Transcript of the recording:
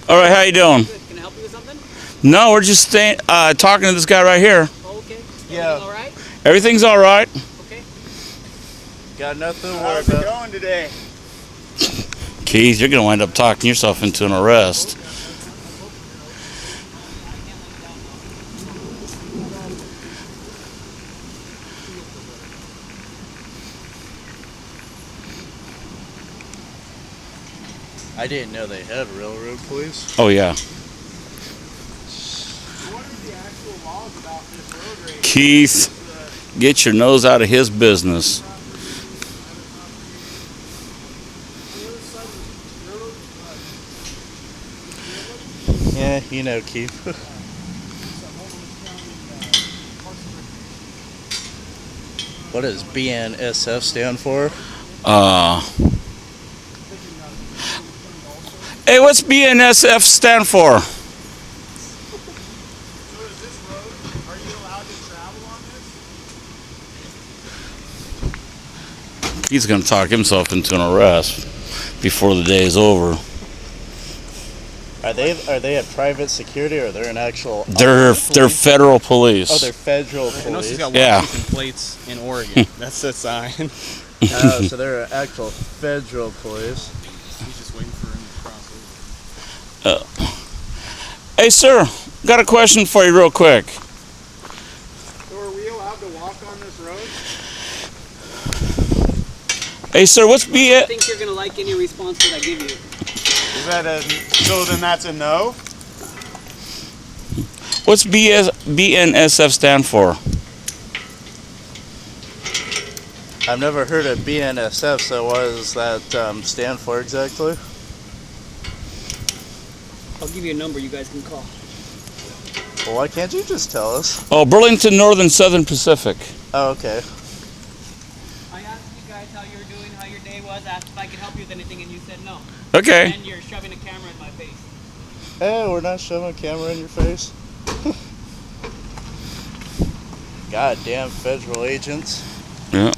All right, how you doing? Good. Can I help you with something? No, we're just talking to this guy right here. Oh, okay. Yeah. Everything all right? Everything's all right. Okay. Got nothing to worry How's it about. going today? Keith, you're gonna wind up talking yourself into an arrest. I didn't know they had railroad police. Oh yeah. What are the actual laws about this road race? Keith, get your nose out of his business. Yeah, you know, Keith. What does BNSF stand for? Hey, what's BNSF stand for? So is this road, are you allowed to travel on this? He's gonna talk himself into an arrest before the day is over. Are they a private security or they're an actual? They're federal police. Oh, they're federal I know she's police. got Yeah. Washington plates in Oregon. That's the sign. Oh, so they're an actual federal police. He's just waiting for him to cross over. Hey, sir, got a question for you real quick. So are we allowed to walk on this road? Hey, sir, what's I think you're gonna like any response that I give you. Is that so then that's a no? what's BNSF stand for? I've never heard of BNSF, so what does that stand for exactly? I'll give you a number you guys can call. Well, why can't you just tell us? Oh, Burlington Northern Southern Pacific. Oh, okay. I asked you guys how you were doing, how your day was, asked if I could help you with anything, and you said no. Okay. And you're shoving a camera in my face. Hey, we're not shoving a camera in your face. Goddamn federal agents. Yeah.